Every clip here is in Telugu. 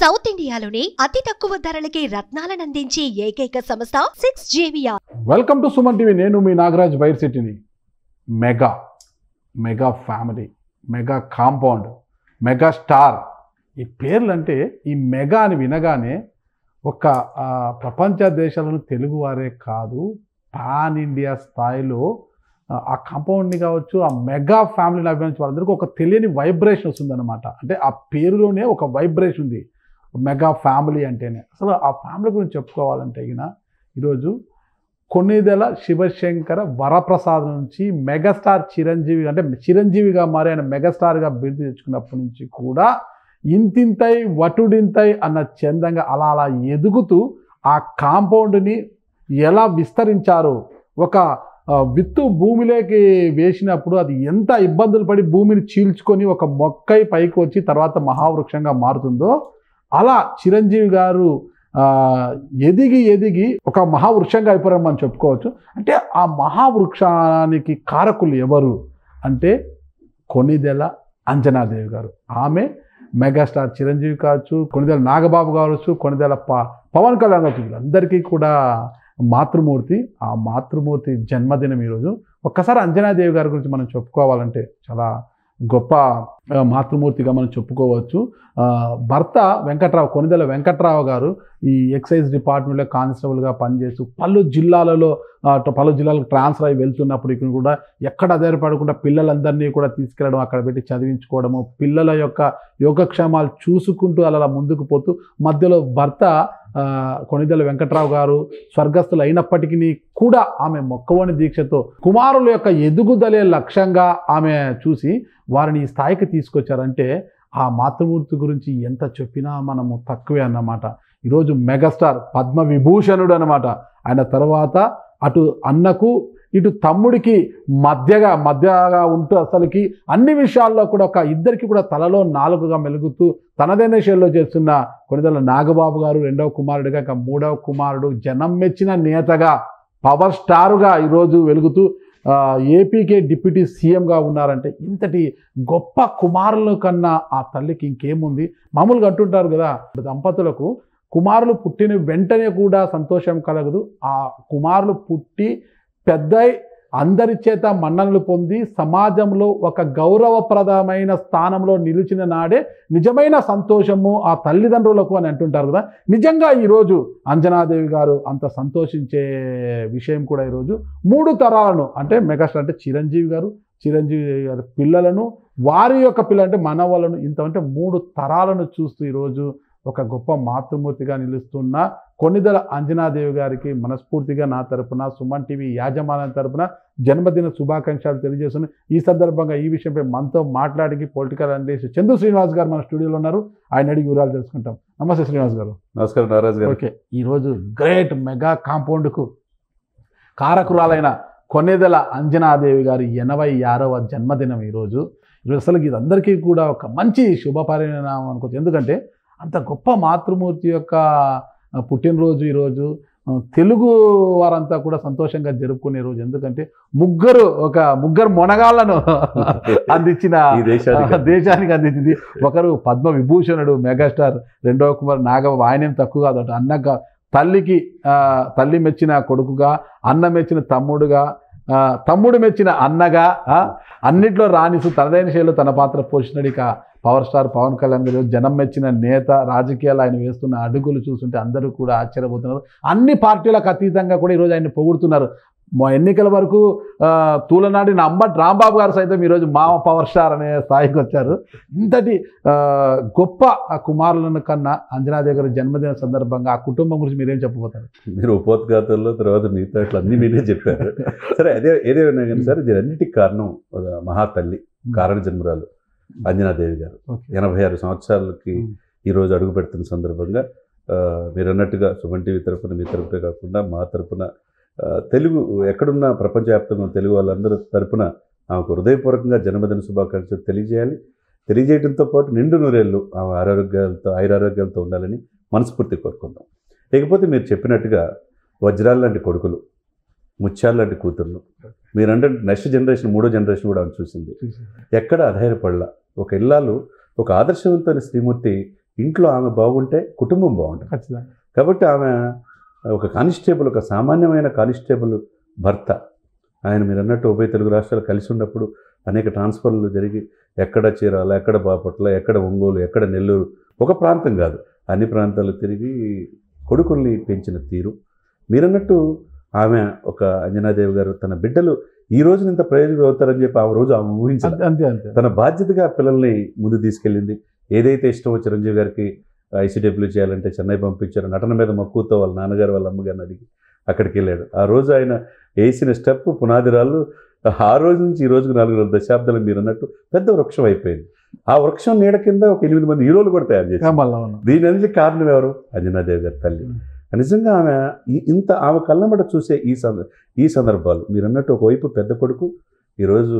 సౌత్ ఇండియాలోనే అతి తక్కువ ధరలకి రత్నాలను అందించే ఏకైక సంస్థ 6JVR. Welcome to Suman TV. నేను మీ నాగరాజ్ బైర్ సిటీని. Mega family, mega compound, mega star, ఈ పేర్లు అంటే ఈ మెగా అని వినగానే ఒక ప్రపంచ దేశాలను తెలుగువారే కాదు, పాన్ ఇండియా స్థాయిలో ఆ కాంపౌండ్ని కావచ్చు, ఆ మెగా ఫ్యామిలీని అభిమానించే వాళ్ళందరికీ ఒక తెలియని వైబ్రేషన్ వస్తుందన్నమాట. అంటే ఆ పేరులోనే ఒక వైబ్రేషన్ ఉంది, మెగా ఫ్యామిలీ అంటేనే. అసలు ఆ ఫ్యామిలీ గురించి చెప్పుకోవాలంటే ఈరోజు కొన్నిదెల శివశంకర వరప్రసాద్ నుంచి మెగాస్టార్ చిరంజీవి, అంటే చిరంజీవిగా మారి ఆయన మెగాస్టార్గా బిరుదు తెచ్చుకున్నప్పటి నుంచి కూడా ఇంతింతై వటుడింతై అన్న చందంగా అలా అలా ఎదుగుతూ ఆ కాంపౌండ్ని ఎలా విస్తరించారు. ఒక విత్తు భూమిలోకి వేసినప్పుడు అది ఎంత ఇబ్బందులు పడి భూమిని చీల్చుకొని ఒక మొక్కై పైకి వచ్చి తర్వాత మహావృక్షంగా మారుతుందో, అలా చిరంజీవి గారు ఎదిగి ఒక మహావృక్షంగా అయిపోయారని మనం చెప్పుకోవచ్చు. అంటే ఆ మహావృక్షానికి కారకులు ఎవరు అంటే కొన్నిదెల అంజనాదేవి గారు. ఆమె మెగాస్టార్ చిరంజీవి కావచ్చు, కొన్నిదెల నాగబాబు కావచ్చు, కొన్నిదెల పవన్ కళ్యాణ్ కావచ్చు, వీళ్ళందరికీ కూడా మాతృమూర్తి. ఆ మాతృమూర్తి జన్మదినం ఈరోజు. ఒక్కసారి అంజనాదేవి గారి గురించి మనం చెప్పుకోవాలంటే చాలా గొప్ప మాతృమూర్తిగా మనం చెప్పుకోవచ్చు. భర్త వెంకట్రావు, కొన్నిదెల వెంకట్రావు గారు ఈ ఎక్సైజ్ డిపార్ట్మెంట్లో కానిస్టేబుల్గా పనిచేస్తూ పలు జిల్లాలకు ట్రాన్స్ఫర్ అయి వెళ్తున్నప్పుడు ఇక్కడ కూడా ఎక్కడ ఆధారపడకుండా పిల్లలందరినీ కూడా తీసుకెళ్ళడం, అక్కడ పెట్టి చదివించుకోవడము, పిల్లల యొక్క యోగక్షేమాలు చూసుకుంటూ అలా ముందుకు పోతూ మధ్యలో భర్త కొన్నిదెల వెంకట్రావు గారు స్వర్గస్థులు అయినప్పటికీ కూడా ఆమె మొక్కవని దీక్షతో కుమారుల యొక్క ఎదుగుదలే లక్ష్యంగా ఆమె చూసి వారిని ఈ స్థాయికి తీసుకొచ్చారంటే ఆ మాతృమూర్తి గురించి ఎంత చెప్పినా మనము తక్కువే అన్నమాట. ఈరోజు మెగాస్టార్ పద్మవిభూషణుడు అనమాట. ఆయన తర్వాత అటు అన్నకు ఇటు తమ్ముడికి మధ్యగా ఉంటూ అసలుకి అన్ని విషయాల్లో కూడా ఒక ఇద్దరికి కూడా తలలో నాలుగుగా మెలుగుతూ తనదైన శైలిలో చేస్తున్న కొన్నిదెల నాగబాబు గారు రెండవ కుమారుడిగా, ఇక మూడవ కుమారుడు జనం మెచ్చిన నేతగా పవర్ స్టారుగా ఈరోజు వెలుగుతూ ఏపీకే డిప్యూటీ సీఎంగా ఉన్నారంటే ఇంతటి గొప్ప కుమారుల కన్నా ఆ తల్లికి ఇంకేముంది. మామూలుగా అంటుంటారు కదా, దంపతులకు కుమారులు పుట్టిన వెంటనే కూడా సంతోషం కలగదు. ఆ కుమారులు పుట్టి పెద్దై అందరి చేత మన్ననలు పొంది సమాజంలో ఒక గౌరవప్రదమైన స్థానంలో నిలిచిన నాడే నిజమైన సంతోషము ఆ తల్లిదండ్రులకు అని అంటుంటారు కదా. నిజంగా ఈరోజు అంజనాదేవి గారు అంత సంతోషించే విషయం కూడా ఈరోజు 3 తరాలను, అంటే మెగాస్టార్ అంటే చిరంజీవి గారు గారి పిల్లలను, వారి యొక్క పిల్లలు అంటే మనవలను, ఇంత అంటే 3 తరాలను చూస్తూ ఈరోజు ఒక గొప్ప మాతృమూర్తిగా నిలుస్తున్న కొన్నిదెల అంజనాదేవి గారికి మనస్ఫూర్తిగా నా తరపున, సుమన్ టీవీ యాజమాన్యం తరపున జన్మదిన శుభాకాంక్షలు తెలియజేస్తున్నాను. ఈ సందర్భంగా ఈ విషయంపై మనతో మాట్లాడి పొలిటికల్ అనలిస్ట్ చందు శ్రీనివాస్ గారు మన స్టూడియోలో ఉన్నారు. ఆయన అడిగి వివరాలు తెలుసుకుంటాం. నమస్తే శ్రీనివాస్ గారు. నమస్కారం నారాజ్ గారు. ఓకే, ఈరోజు గ్రేట్ మెగా కాంపౌండ్కు కారకురాలైన కొన్నిదెల అంజనాదేవి గారి 86వ జన్మదినం ఈరోజు. అసలు ఇది అందరికీ కూడా ఒక మంచి శుభ పరిణామం అనుకోవచ్చు. ఎందుకంటే అంత గొప్ప మాతృమూర్తి యొక్క పుట్టినరోజు ఈరోజు తెలుగు వారంతా కూడా సంతోషంగా జరుపుకునే రోజు. ఎందుకంటే ముగ్గురు మొనగాళ్లను అందించిన దేశానికి అందించింది. ఒకరు పద్మవిభూషణుడు మెగాస్టార్, రెండవ కుమారు నాగబాబు, ఆయనేం తక్కువ కాదు. అటు అన్నగా తల్లి మెచ్చిన కొడుకుగా, అన్న మెచ్చిన తమ్ముడుగా, తమ్ముడు మెచ్చిన అన్నగా, అన్నిట్లో రాణిస్తూ తనదైన శైలిలో తన పాత్ర పోషించాడు. ఇక పవర్ స్టార్ పవన్ కళ్యాణ్ గారు జనం మెచ్చిన నేత, రాజకీయాలు ఆయన వేస్తున్న అడుగులు చూస్తుంటే అందరూ కూడా ఆశ్చర్యపోతున్నారు. అన్ని పార్టీలకు అతీతంగా కూడా ఈరోజు ఆయన పొగుడుతున్నారు. ఎన్నికల వరకు తూలనాడిన అంబటి రాంబాబు గారు సైతం ఈరోజు మా పవర్ స్టార్ అనే స్థాయికి వచ్చారు. ఇంతటి గొప్ప కుమారులను కన్నా అంజనాదేవి గారి జన్మదిన సందర్భంగా ఆ కుటుంబం గురించి మీరేం చెప్పబోతారు? మీరు ఉపోద్ఘాతాల్లో తర్వాత మిగతా అట్లా అన్ని మీరే చెప్పారు. సరే, ఏదేమైనా కానీ సార్, ఇది అన్నిటికీ కారణం మహాతల్లి, కారణ జన్మరాలు అంజనాదేవి గారు. 86 సంవత్సరాలకి ఈరోజు అడుగు పెడుతున్న సందర్భంగా మీరు అన్నట్టుగా సుమన్ టీవీ తరఫున, మీ తరఫునే కాకుండా మా తరఫున, తెలుగు ఎక్కడున్న ప్రపంచవ్యాప్తంగా తెలుగు వాళ్ళందరి తరఫున ఆమెకు హృదయపూర్వకంగా జన్మదిన శుభాకాంక్షలు తెలియజేయడంతో పాటు నిండు నూరేళ్ళు ఆమె ఆయురారోగ్యాలతో ఉండాలని మనస్ఫూర్తి కోరుకుందాం. లేకపోతే మీరు చెప్పినట్టుగా వజ్రాలు లాంటి కొడుకులు, ముత్యాలు లాంటి కూతుర్లు, మీరంటే నెక్స్ట్ జనరేషన్, 3వ జనరేషన్ కూడా ఆమె చూసింది. ఎక్కడ అధైర్యపడలా. ఒక ఇల్లాలు, ఒక ఆదర్శవంతమైన శ్రీమూర్తి ఇంట్లో ఆమె బాగుంటే కుటుంబం బాగుంటుంది. ఖచ్చితంగా. కాబట్టి ఆమె ఒక కానిస్టేబుల్, ఒక సామాన్యమైన కానిస్టేబుల్ భర్త. ఆయన మీరు అన్నట్టు ఉభయ తెలుగు రాష్ట్రాలు కలిసి ఉన్నప్పుడు అనేక ట్రాన్స్ఫర్లు జరిగి ఎక్కడ చీరాల, ఎక్కడ బాపట్ల, ఎక్కడ ఒంగోలు, ఎక్కడ నెల్లూరు, ఒక ప్రాంతం కాదు అన్ని ప్రాంతాలు తిరిగి కొడుకుల్ని పెంచిన తీరు. మీరన్నట్టు ఆమె ఒక అంజనాదేవి గారు తన బిడ్డలు ఈ రోజున ఇంత ప్రయోజనం అవుతారని చెప్పి ఆ రోజు ఆమె ఊహించాలి. అంతే అంతే. తన బాధ్యతగా పిల్లల్ని ముందు తీసుకెళ్ళింది. ఏదైతే ఇష్టమో చిరంజీవి గారికి ICW చేయాలంటే చెన్నై పంపించారు. నటన మీద మక్కువతో వాళ్ళ నాన్నగారు వాళ్ళ అమ్మగారిని అడిగి అక్కడికి వెళ్ళాడు. ఆ రోజు ఆయన వేసిన స్టెప్ పునాదిరాళ్ళు ఆ రోజు నుంచి ఈ రోజుకు 4 దశాబ్దాలు మీరు అన్నట్టు పెద్ద వృక్షం అయిపోయింది. ఆ వృక్షం నీడ కింద ఒక 8 మంది హీరోలు కూడా తయారు చేశారు. దీని అన్నిటికీ కారణం ఎవరు? అంజనాదేవి గారి తల్లి. నిజంగా ఆమె ఇంత ఆమె కళ్ళమట చూసే ఈ సందర్భాలు మీరు అన్నట్టు ఒకవైపు పెద్ద కొడుకు ఈరోజు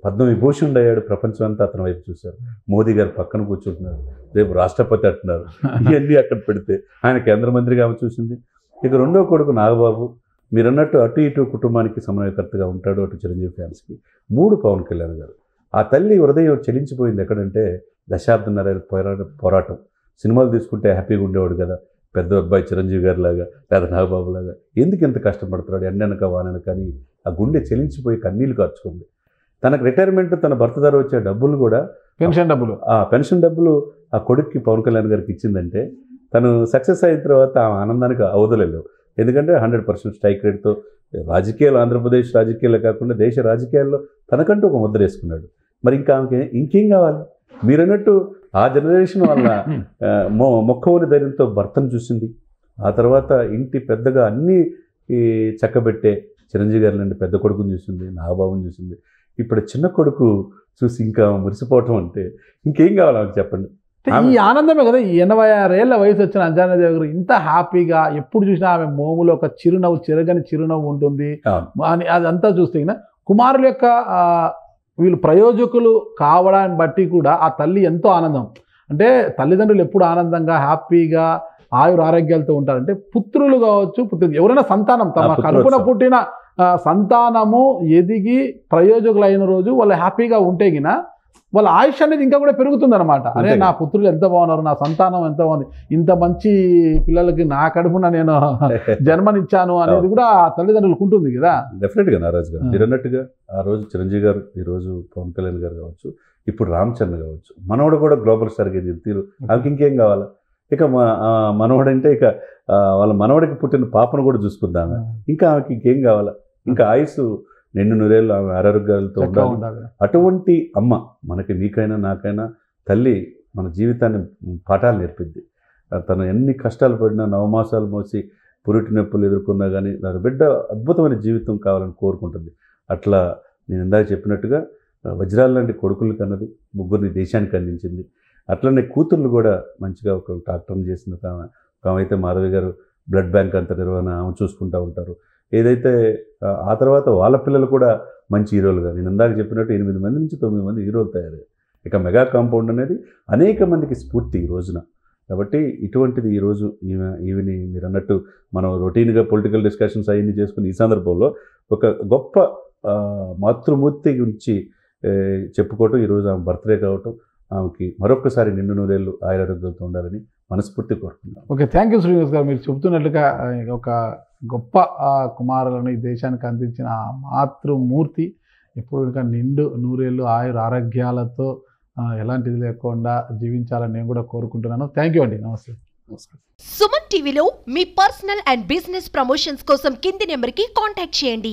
పద్మవిభూషణుడు అయ్యాడు. ప్రపంచం అంతా అతని వైపు చూశారు. మోదీ గారు పక్కన కూర్చుంటున్నారు, రేపు రాష్ట్రపతి అంటున్నారు. ఇవన్నీ అక్కడ పెడితే ఆయన కేంద్ర మంత్రిగా ఆమె చూసింది. ఇక రెండో కొడుకు నాగబాబు మీరు అన్నట్టు అటు ఇటు కుటుంబానికి సమన్వయకర్తగా ఉంటాడు. అటు చిరంజీవి ఫ్యాన్స్కి. 3 పవన్ కళ్యాణ్ గారు. ఆ తల్లి హృదయం చెలించిపోయింది. ఎక్కడంటే దశాబ్దన్నర పోరాటం. సినిమాలు తీసుకుంటే హ్యాపీగా ఉండేవాడు కదా పెద్ద అబ్బాయి చిరంజీవి గారి లాగా లేదా నాగబాబు లాగా. ఎందుకు ఎంత కష్టపడుతున్నాడు ఎండనక వానక కానీ ఆ గుండె చెలించిపోయి కన్నీళ్ళు కార్చుకుంది. తనకు రిటైర్మెంట్ తన భర్త ద్వారా వచ్చే డబ్బులు కూడా పెన్షన్ డబ్బులు ఆ కొడుక్కి పవన్ కళ్యాణ్ గారికి ఇచ్చిందంటే తను సక్సెస్ అయిన తర్వాత ఆ ఆనందానికి అవధులేవు. ఎందుకంటే 100% స్ట్రైక్ రేట్తో రాజకీయాలు, ఆంధ్రప్రదేశ్ రాజకీయాలు కాకుండా దేశ రాజకీయాల్లో తనకంటూ ఒక ముద్ర వేసుకున్నాడు. మరి ఇంకా ఆమెకి ఇంకేం కావాలి? మీరన్నట్టు ఆ జనరేషన్ వల్ల మొక్కవని ధైర్యంతో భర్తను చూసింది. ఆ తర్వాత ఇంటి పెద్దగా అన్నీ చక్కబెట్టే చిరంజీవి గారి నుండి పెద్ద కొడుకుని చూసింది, నాగబాబుని చూసింది. ఇప్పుడు చిన్న కొడుకు చూసి ఇంకా మురిసిపోవటం అంటే ఇంకేం కావాలి ఆమెకు చెప్పండి? ఈ ఆనందమే కదా. 86 ఏళ్ల వయసు వచ్చిన అంజనాదేవి గారు ఇంత హ్యాపీగా ఎప్పుడు చూసినా ఆమె మోములో ఒక చిరునవ్వు, చెరగని చిరునవ్వు ఉంటుంది అని అదంతా చూస్తే కుమారుల యొక్క వీళ్ళు ప్రయోజకులు కావడాన్ని బట్టి కూడా ఆ తల్లి ఎంతో ఆనందం. అంటే తల్లిదండ్రులు ఎప్పుడు ఆనందంగా హ్యాపీగా ఆయుర ఆరోగ్యాలతో ఉంటారంటే పుత్రులు కావచ్చు, ఎవరైనా సంతానం తమ కడుపున పుట్టిన సంతానము ఎదిగి ప్రయోజకులు అయిన రోజు వాళ్ళు హ్యాపీగా ఉంటే గిన వాళ్ళ ఆయుష్ అనేది ఇంకా కూడా పెరుగుతుంది అనమాట. అరే నా పుత్రులు ఎంత బాగున్నారు, నా సంతానం ఎంత బాగుంది, ఇంత మంచి పిల్లలకి నా కడుపున నేను జన్మనిచ్చాను అనేది కూడా తల్లిదండ్రులకు ఉంటుంది కదా. డెఫినెట్గా నారాజు గారు మీరు అన్నట్టుగా ఆ రోజు చిరంజీవి గారు, ఈరోజు పవన్ కళ్యాణ్ గారు కావచ్చు, ఇప్పుడు రామ్ చరణ్ కావచ్చు, మనవడు కూడా గ్లోబల్ స్టార్గా తీరు. ఆమెకి ఇంకేం కావాలా? ఇక మనవడంటే ఇక వాళ్ళ మనవడికి పుట్టిన పాపను కూడా చూసుకుందాం. ఇంకా ఆమెకి ఇంకేం కావాలా? ఇంకా ఆయుసు నిండు నూరేళ్ళు ఆమె ఆరోగ్యాలతో ఉండాలి. అటువంటి అమ్మ మనకి నీకైనా నాకైనా తల్లి మన జీవితాన్ని పాఠాలు నేర్పిద్ది. తను ఎన్ని కష్టాలు పడినా, నవమాసాలు మోసి పురిటి నొప్పులు ఎదుర్కొన్నా కానీ నా బిడ్డ అద్భుతమైన జీవితం కావాలని కోరుకుంటుంది. అట్లా నేను ఇందాక చెప్పినట్టుగా వజ్రాల లాంటి కొడుకులు కన్నది, 3 దేశానికి అందించింది. అట్లనే కూతుర్లు కూడా మంచిగా ఒక డాక్టర్ని చేసిన ఆమె అయితే మాధవి గారు బ్లడ్ బ్యాంక్ అంత నిర్వహణ ఆమె చూసుకుంటూ ఉంటారు. ఏదైతే ఆ తర్వాత వాళ్ళ పిల్లలు కూడా మంచి హీరోలుగా నేను ఇందాక చెప్పినట్టు 8 మంది నుంచి 9 మంది హీరోలు తయారయ్యారు. ఇక మెగా కాంపౌండ్ అనేది అనేక మందికి స్ఫూర్తి ఈ రోజున. కాబట్టి ఇటువంటిది ఈరోజు ఈవిని మీరు అన్నట్టు మనం రొటీన్గా పొలిటికల్ డిస్కషన్స్ అవన్నీ చేసుకుని ఈ సందర్భంలో ఒక గొప్ప మాతృమూర్తి గురించి చెప్పుకోవటం, ఈరోజు ఆమె బర్త్డే కావటం, ఆమెకి మరొకసారి నిండు నూరేళ్ళు ఆయురారోగ్యంతో ఉండాలని మనస్ఫూర్తి కోరుకుంటున్నాం. ఓకే, థ్యాంక్ యూ శ్రీనివాస్ గారు. మీరు చెబుతున్నట్లుగా ఒక గొప్ప కుమారులను ఈ దేశానికి అందించిన మాతృమూర్తి ఇప్పుడు ఇంకా నిండు నూరేళ్ళు ఆయుర ఆరోగ్యాలతో ఎలాంటిది లేకుండా జీవించాలని నేను కూడా కోరుకుంటున్నాను. థ్యాంక్ యూ అండి. నమస్తే. సుమన్ టీవీలో మీ పర్సనల్ అండ్ బిజినెస్ ప్రమోషన్స్ కోసం కింది నెంబర్కి కాంటాక్ట్ చేయండి.